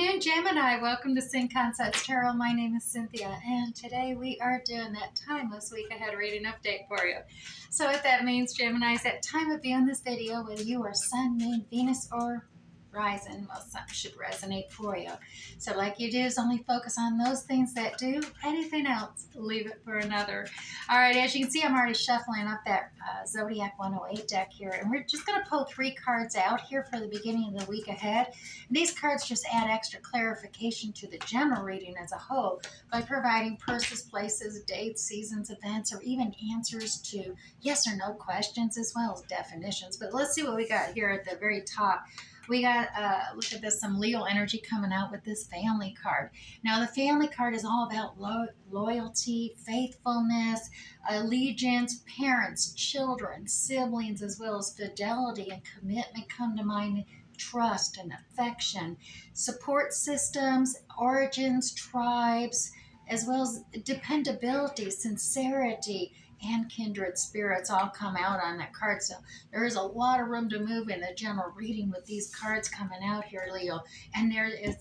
afternoon, Gemini. Welcome to Syn Concepts Tarot. My name is Cynthia, and today we are doing that timeless week ahead reading update for you. So what that means, Gemini, is that time of viewing this video, whether you are Sun, Moon, Venus, or Rising, well, something should resonate for you. So like you do is only focus on those things that do. Anything else, leave it for another. All right, as you can see, I'm already shuffling up that Zodiac 108 deck here, and we're just going to pull 3 cards out here for the beginning of the week ahead. And these cards just add extra clarification to the general reading as a whole by providing persons, places, dates, seasons, events, or even answers to yes or no questions as well as definitions. But let's see what we got here at the very top. We got, look at this, some Leo energy coming out with this family card. Now, the family card is all about loyalty, faithfulness, allegiance, parents, children, siblings, as well as fidelity and commitment come to mind, trust and affection, support systems, origins, tribes, as well as dependability, sincerity, and kindred spirits all come out on that card. So there is a lot of room to move in the general reading with these cards coming out here, Leo. And there is,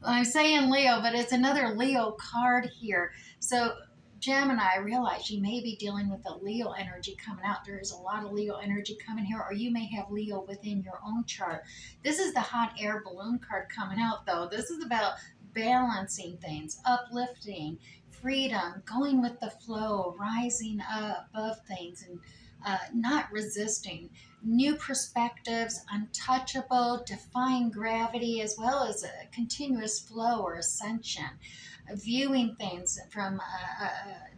I'm saying Leo, but it's another Leo card here. So Gemini, I realize you may be dealing with a Leo energy coming out. There is a lot of Leo energy coming here, or you may have Leo within your own chart. This is the hot air balloon card coming out, though. This is about balancing things, uplifting, freedom, going with the flow, rising above things, and not resisting. New perspectives, untouchable, defying gravity, as well as a continuous flow or ascension. Viewing things from a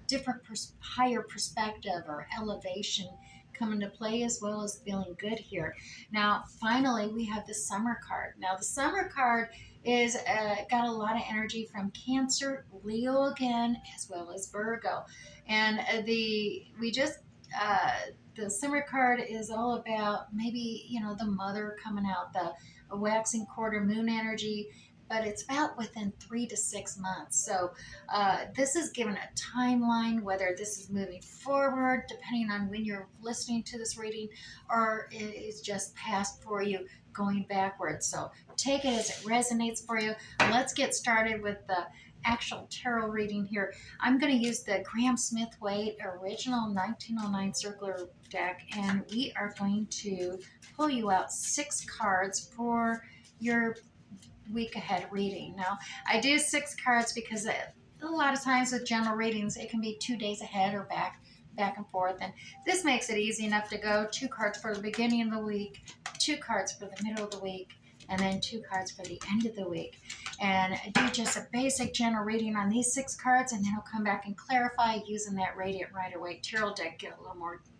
different, higher perspective or elevation come into play, as well as feeling good here. Now, finally, we have the summer card. Now, the summer card is got a lot of energy from Cancer, Leo again, as well as Virgo. And the summer card is all about maybe, the mother coming out, the waxing quarter moon energy, but it's about within 3 to 6 months. So this is given a timeline, whether this is moving forward, depending on when you're listening to this reading, or it is just past for you, going backwards. So take it as it resonates for you. Let's get started with the actual tarot reading here. I'm going to use the Graham Smith Wade original 1909 circular deck, and we are going to pull you out 6 cards for your week ahead reading. Now, I do 6 cards because a lot of times with general readings, it can be 2 days ahead or back and forth, and this makes it easy enough to go 2 cards for the beginning of the week, 2 cards for the middle of the week, and then 2 cards for the end of the week. And do just a basic general reading on these 6 cards, and then I'll come back and clarify using that Radiant Rider-Waite tarot deck,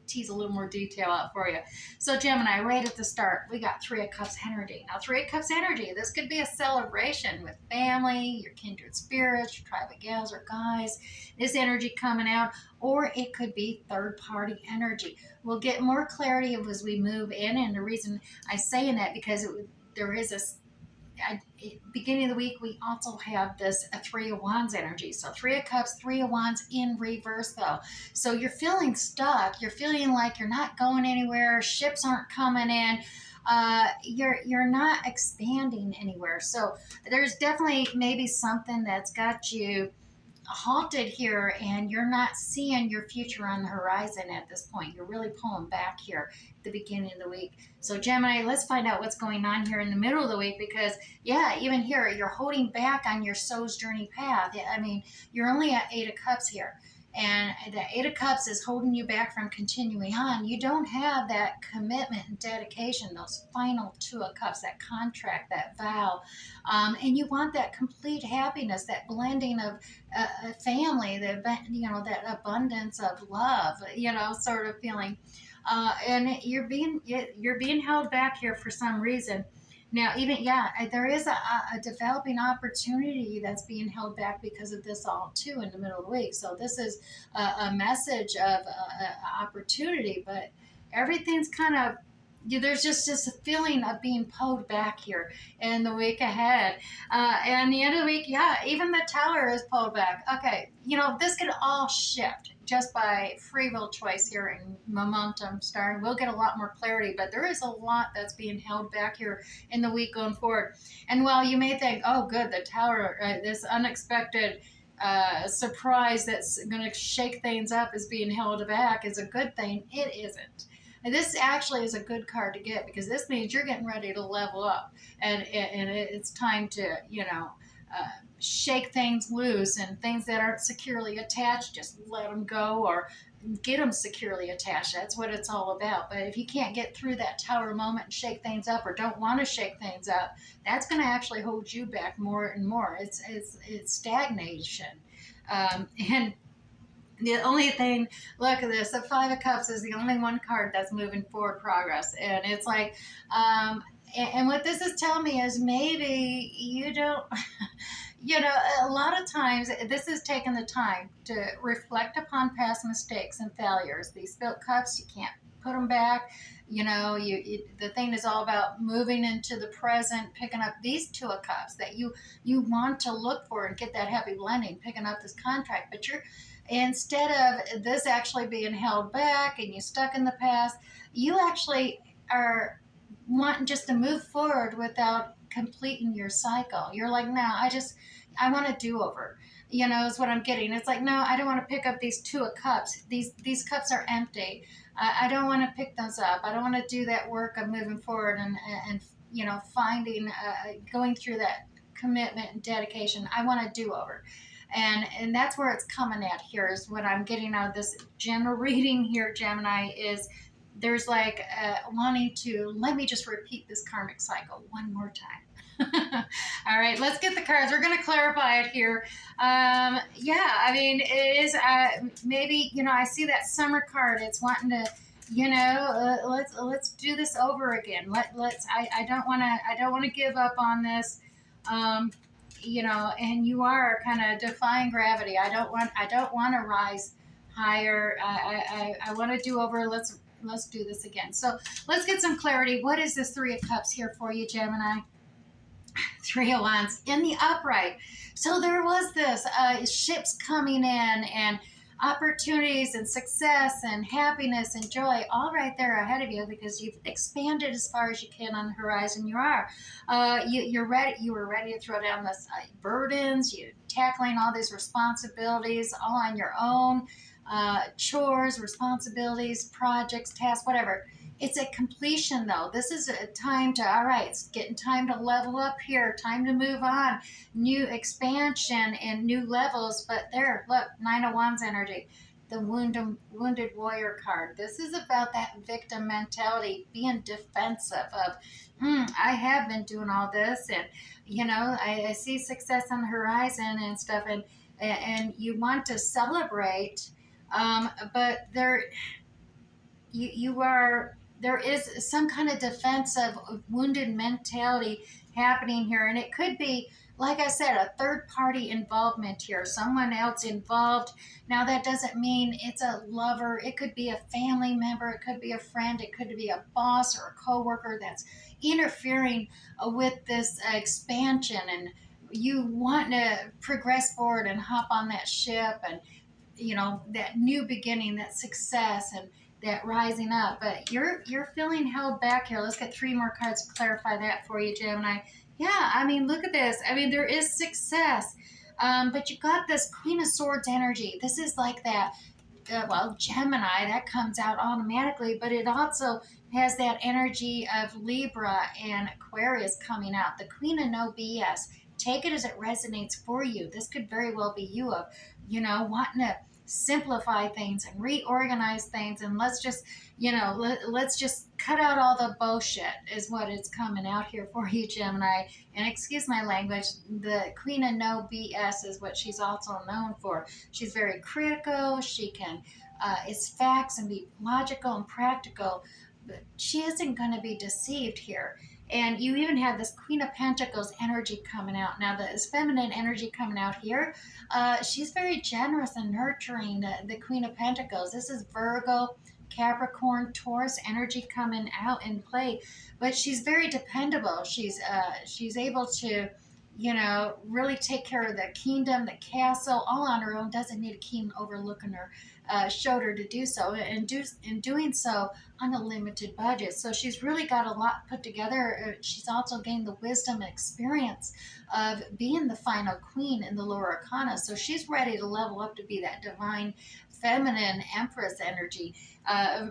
tease a little more detail out for you. So Gemini, right at the start, we got 3 of Cups energy. Now, 3 of Cups energy, this could be a celebration with family, your kindred spirits, your tribe of gals or guys, this energy coming out, or it could be third-party energy. We'll get more clarity as we move in, and the reason I'm saying that because there is beginning of the week, we also have this 3 of Wands energy. So 3 of Cups, 3 of Wands in reverse, though. So you're feeling stuck. You're feeling like you're not going anywhere. Ships aren't coming in. You're not expanding anywhere. So there's definitely maybe something that's got you halted here, and you're not seeing your future on the horizon at this point. You're really pulling back here at the beginning of the week. So Gemini, let's find out what's going on here in the middle of the week, because even here you're holding back on your soul's journey path. I mean, you're only at 8 of Cups here, and the 8 of Cups is holding you back from continuing on. You don't have that commitment and dedication, those final 2 of Cups, that contract, that vow, and you want that complete happiness, that blending of family, that abundance of love, sort of feeling, and you're being held back here for some reason. Now, there is a developing opportunity that's being held back because of this all, too, in the middle of the week. So this is a message of opportunity, but everything's kind of there's just this feeling of being pulled back here in the week ahead. And the end of the week, yeah, even the Tower is pulled back. Okay, this could all shift just by free will choice here in momentum starting. We'll get a lot more clarity, but there is a lot that's being held back here in the week going forward. And while you may think, oh, good, the Tower, this unexpected surprise that's going to shake things up is being held back is a good thing, it isn't. And this actually is a good card to get because this means you're getting ready to level up, and it's time to shake things loose, and things that aren't securely attached, just let them go or get them securely attached. That's what it's all about. But if you can't get through that Tower moment and shake things up, or don't want to shake things up, that's going to actually hold you back more and more. It's stagnation, and the only thing, look at this, the Five of Cups is the only one card that's moving forward progress. And it's like, and what this is telling me is maybe you don't, a lot of times this is taking the time to reflect upon past mistakes and failures. These spilt cups, you can't put them back. The thing is all about moving into the present, picking up these Two of Cups that you want to look for and get that happy blending, picking up this contract. But instead of this actually being held back and you stuck in the past, you actually are wanting just to move forward without completing your cycle. You're like, no, I want a do-over. Is what I'm getting. It's like, no, I don't want to pick up these Two of Cups. These cups are empty. I don't want to pick those up. I don't want to do that work of moving forward and finding, going through that commitment and dedication. I want a do-over. And that's where it's coming at here, is what I'm getting out of this general reading here, Gemini, is there's like wanting to, let me just repeat this karmic cycle one more time. All right, let's get the cards. We're going to clarify it here. It is maybe, I see that Summer card. It's wanting to, let's do this over again. I don't want to give up on this. And you are kind of defying gravity. I don't want to rise higher. I want to do over. Let's do this again. So let's get some clarity. What is this Three of Cups here for you, Gemini? Three of Wands in the upright. So there was this ships coming in, and opportunities and success and happiness and joy all right there ahead of you, because you've expanded as far as you can on the horizon. You're ready. You were ready to throw down this burdens. You're tackling all these responsibilities all on your own, chores, responsibilities, projects, tasks, whatever. It's a completion, though. This is a time to, all right, it's getting time to level up here, time to move on, new expansion and new levels. But there, look, Nine of Wands energy, the wounded warrior card. This is about that victim mentality, being defensive of, I have been doing all this, and, I see success on the horizon and stuff, and you want to celebrate, but there is some kind of defensive, wounded mentality happening here. And it could be, like I said, a third party involvement here, someone else involved. Now, that doesn't mean it's a lover. It could be a family member. It could be a friend. It could be a boss or a coworker that's interfering with this expansion. And you want to progress forward and hop on that ship, and, that new beginning, that success, and that rising up. But you're feeling held back here. Let's get three more cards to clarify that for you, Gemini. Yeah, look at this. There is success, but you got this Queen of Swords energy. This is like that, Gemini, that comes out automatically, but it also has that energy of Libra and Aquarius coming out. The Queen of No BS. Take it as it resonates for you. This could very well be you of, wanting to simplify things and reorganize things, and let's just cut out all the bullshit, is what it's coming out here for you, Gemini. And excuse my language, the Queen of No BS is what she's also known for. She's very critical. She can it's facts and be logical and practical, but she isn't going to be deceived here. And you even have this Queen of Pentacles energy coming out. Now, this feminine energy coming out here, she's very generous and nurturing, the Queen of Pentacles. This is Virgo, Capricorn, Taurus energy coming out in play, but she's very dependable. She's able to, really take care of the kingdom, the castle, all on her own. Doesn't need a king overlooking her shoulder to do so, and in doing so on a limited budget. So she's really got a lot put together. She's also gained the wisdom and experience of being the final queen in the lower arcana. So she's ready to level up to be that divine feminine empress energy,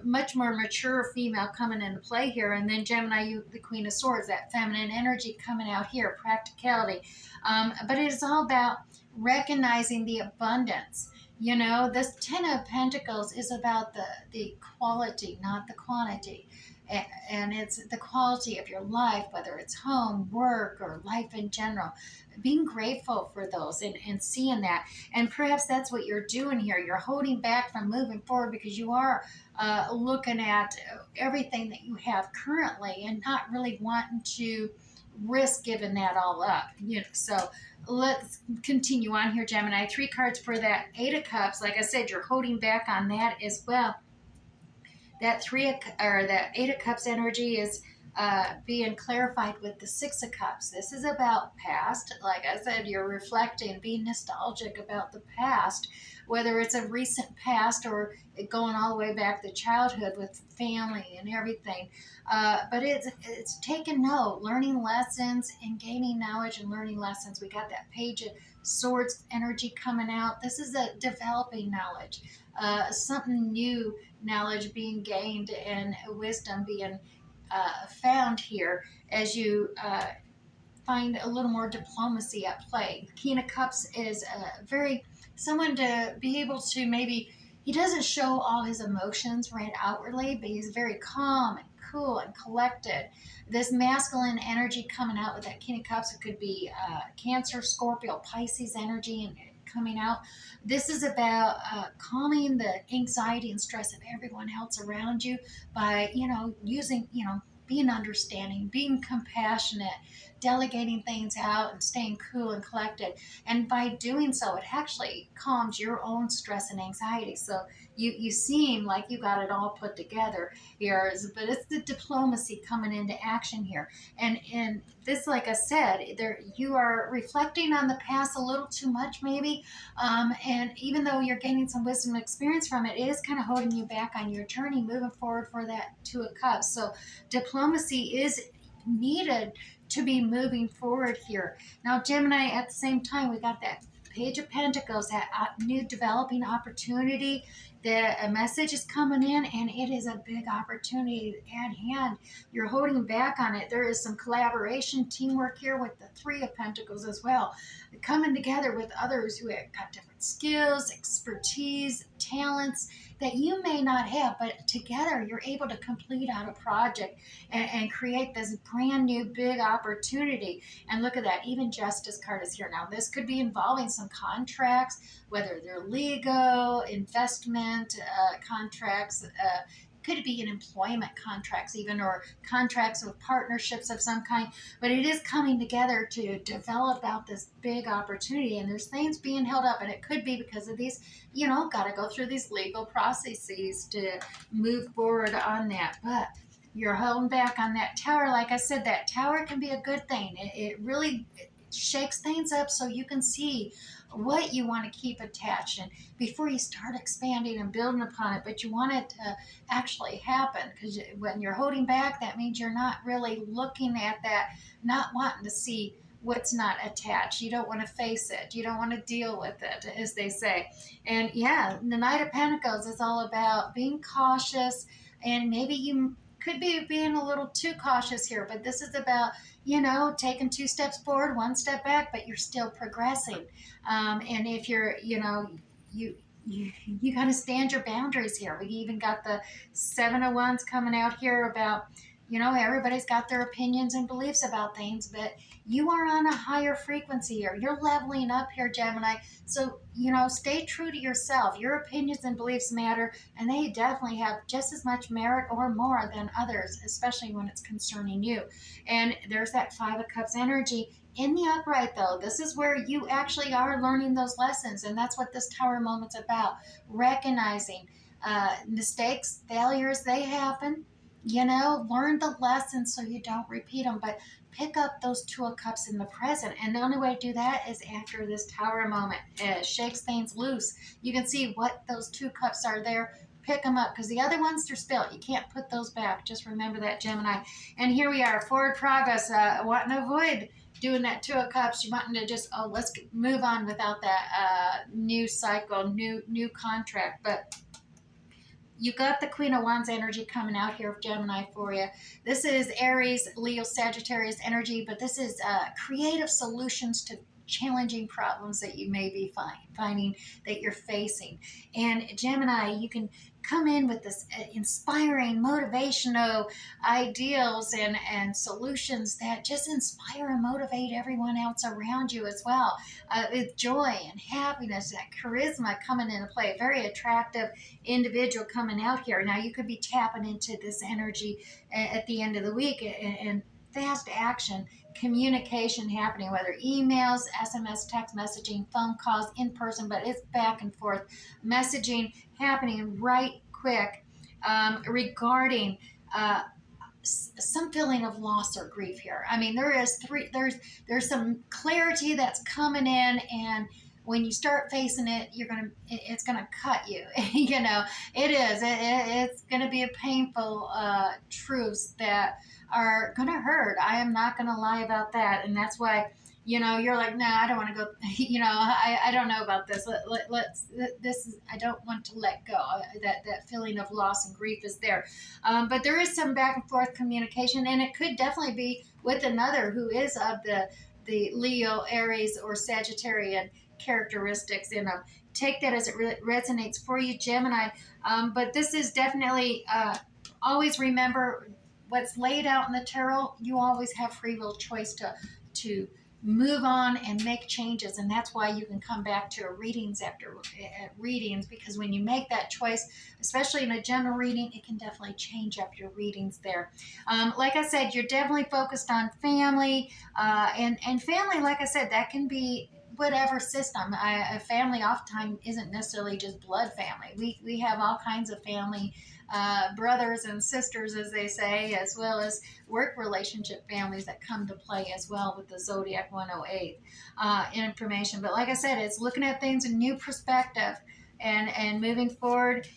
much more mature female coming into play here. And then Gemini, you, the Queen of Swords, that feminine energy coming out here, practicality. But it is all about recognizing the abundance. This Ten of Pentacles is about the quality, not the quantity. And it's the quality of your life, whether it's home, work, or life in general. Being grateful for those and seeing that. And perhaps that's what you're doing here. You're holding back from moving forward because you are looking at everything that you have currently and not really wanting to risk giving that all up. So let's continue on here, Gemini. 3 cards for that Eight of Cups. Like I said, you're holding back on that as well. That that Eight of Cups energy is being clarified with the Six of Cups. This is about past. Like I said, you're reflecting, being nostalgic about the past, whether it's a recent past or going all the way back to childhood with family and everything. But it's taking note, learning lessons and gaining knowledge and learning lessons. We got that Page of Swords energy coming out. This is a developing knowledge, something new knowledge being gained and wisdom being found here as you find a little more diplomacy at play. King of Cups is very someone to be able to maybe, he doesn't show all his emotions right outwardly, but he's very calm and cool and collected. This masculine energy coming out with that King of Cups, it could be Cancer, Scorpio, Pisces energy and coming out. This is about calming the anxiety and stress of everyone else around you by, using, being understanding, being compassionate, delegating things out and staying cool and collected. And by doing so, it actually calms your own stress and anxiety. So you seem like you got it all put together here, but it's the diplomacy coming into action here. And this, like I said, there you are reflecting on the past a little too much, maybe. And even though you're gaining some wisdom and experience from it, it is kind of holding you back on your journey moving forward for that Two of Cups. So diplomacy is needed to be moving forward here. Now, Gemini, at the same time, we got that Page of Pentacles, that new developing opportunity. A message is coming in, and it is a big opportunity at hand. You're holding back on it. There is some collaboration, teamwork here with the Three of Pentacles as well. Coming together with others who have got different skills, expertise, talents that you may not have, but together you're able to complete out a project and create this brand new big opportunity. And look at that, even Justice card is here. Now, this could be involving some contracts, whether they're legal, investment contracts, could be in employment contracts even, or contracts with partnerships of some kind. But it is coming together to develop out this big opportunity, and there's things being held up, and it could be because of these, got to go through these legal processes to move forward on that. But you're holding back on that Tower. Like I said, that Tower can be a good thing. It really shakes things up so you can see what you want to keep attached and before you start expanding and building upon it. But you want it to actually happen, because when you're holding back, that means you're not really looking at that, not wanting to see what's not attached. You don't want to face it. You don't want to deal with it, as they say. And yeah, the Knight of Pentacles is all about being cautious, and maybe you could be being a little too cautious here, but this is about, taking 2 steps forward, 1 step back, but you're still progressing. And if you're, you got to stand your boundaries here. We even got the Seven of Wands coming out here about, everybody's got their opinions and beliefs about things, but you are on a higher frequency here. You're leveling up here, Gemini. So, stay true to yourself. Your opinions and beliefs matter, and they definitely have just as much merit or more than others, especially when it's concerning you. And there's that Five of Cups energy. In the upright, though, this is where you actually are learning those lessons, and that's what this Tower moment's about. Recognizing Mistakes, failures, they happen. You know, learn the lessons so you don't repeat them. But pick up those Two of Cups in the present. And the only way to do that is after this Tower moment. It shakes things loose. You can see what those Two Cups are there. Pick them up because the other ones, they're spilt. You can't put those back. Just remember that, Gemini. And here we are, forward progress. Wanting to avoid doing that Two of Cups. You wanting to just, oh, let's move on without that new cycle, new contract. But you got the Queen of Wands energy coming out here of Gemini for you. This is Aries, Leo, Sagittarius energy, but this is creative solutions to challenging problems that you may be finding that you're facing. And Gemini, you can come in with this inspiring, motivational ideals and solutions that just inspire and motivate everyone else around you as well. With joy and happiness, that charisma coming into play. Very attractive individual coming out here. Now, you could be tapping into this energy at the end of the week and fast action, communication happening, whether emails, SMS, text messaging, phone calls, in person, but it's back and forth messaging happening right quick regarding some feeling of loss or grief here. I mean, there's some clarity that's coming in, and when you start facing it, it's gonna cut you. You know, it's gonna be a painful truths that are gonna hurt. I am not gonna lie about that, and that's why. You know, you're like, no, I don't want to go. You know, I don't know about this. This is, I don't want to let go. That feeling of loss and grief is there, but there is some back and forth communication, and it could definitely be with another who is of the Leo, Aries, or Sagittarian characteristics in them. Take that as it resonates for you, Gemini. But this is definitely always remember what's laid out in the tarot. You always have free will choice to move on and make changes, and that's why you can come back to readings after readings, because when you make that choice, especially in a general reading, it can definitely change up your readings there. Like I said, you're definitely focused on family, and family, like I said, that can be whatever system. A family oftentimes isn't necessarily just blood family. We have all kinds of family, brothers and sisters, as they say, as well as work relationship families that come to play as well with the Zodiac 108 information. But like I said, it's looking at things in new perspective and moving forward,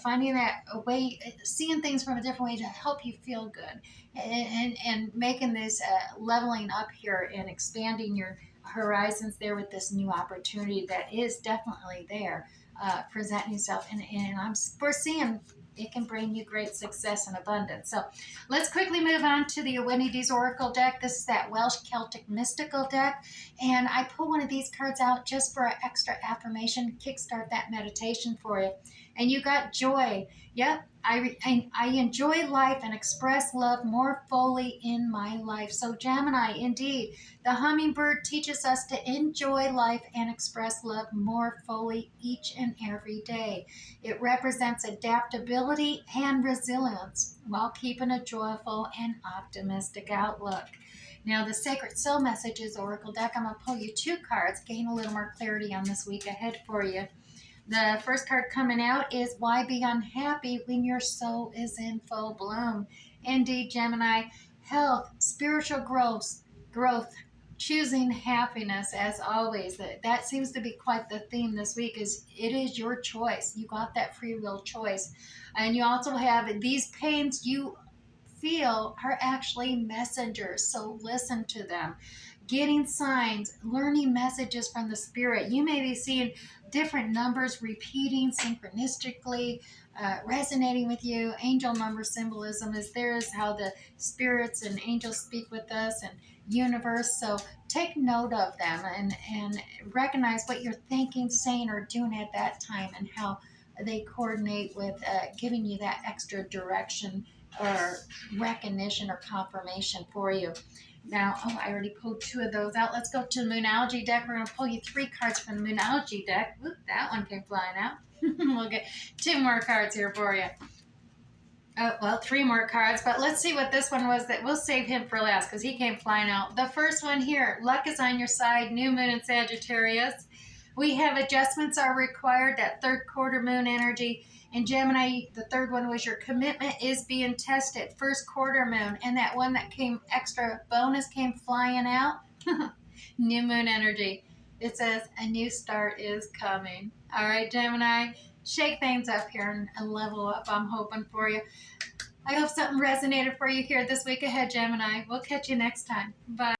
finding that a way, seeing things from a different way to help you feel good, and making this leveling up here and expanding your horizons there with this new opportunity that is definitely there, presenting itself, and I'm foreseeing it can bring you great success and abundance. So let's quickly move on to the Eumenides Oracle deck. This is that Welsh Celtic mystical deck, and I pull one of these cards out just for an extra affirmation, kickstart that meditation for you. And you got joy. Yep, I enjoy life and express love more fully in my life. So Gemini, indeed, the hummingbird teaches us to enjoy life and express love more fully each and every day. It represents adaptability and resilience while keeping a joyful and optimistic outlook. Now, the Sacred Soul Messages Oracle deck, I'm going to pull you two cards, gain a little more clarity on this week ahead for you. The first card coming out is Why Be Unhappy When Your Soul is in Full Bloom? Indeed, Gemini, health, spiritual growth, choosing happiness as always. That seems to be quite the theme this week. Is it is your choice. You got that free will choice. And you also have these pains you feel are actually messengers, so listen to them. Getting signs, learning messages from the spirit. You may be seeing different numbers repeating synchronistically, resonating with you. Angel number symbolism is there, is how the spirits and angels speak with us, and universe. So take note of them and recognize what you're thinking, saying, or doing at that time, and how they coordinate with giving you that extra direction or recognition or confirmation for you. Now, I already pulled two of those out. Let's go to the Moonology deck. We're going to pull you three cards from the Moonology deck. Oop, that one came flying out. We'll get two more cards here for you. Oh, well, three more cards, but let's see what this one was. That we'll save him for last because he came flying out. The first one here, luck is on your side, new moon in Sagittarius. We have adjustments are required, that third quarter moon energy, And Gemini, the third one was your commitment is being tested. First quarter moon. And that one that came extra bonus came flying out. New moon energy. It says a new start is coming. All right, Gemini, shake things up here and level up. I'm hoping for you. I hope something resonated for you here this week ahead, Gemini. We'll catch you next time. Bye.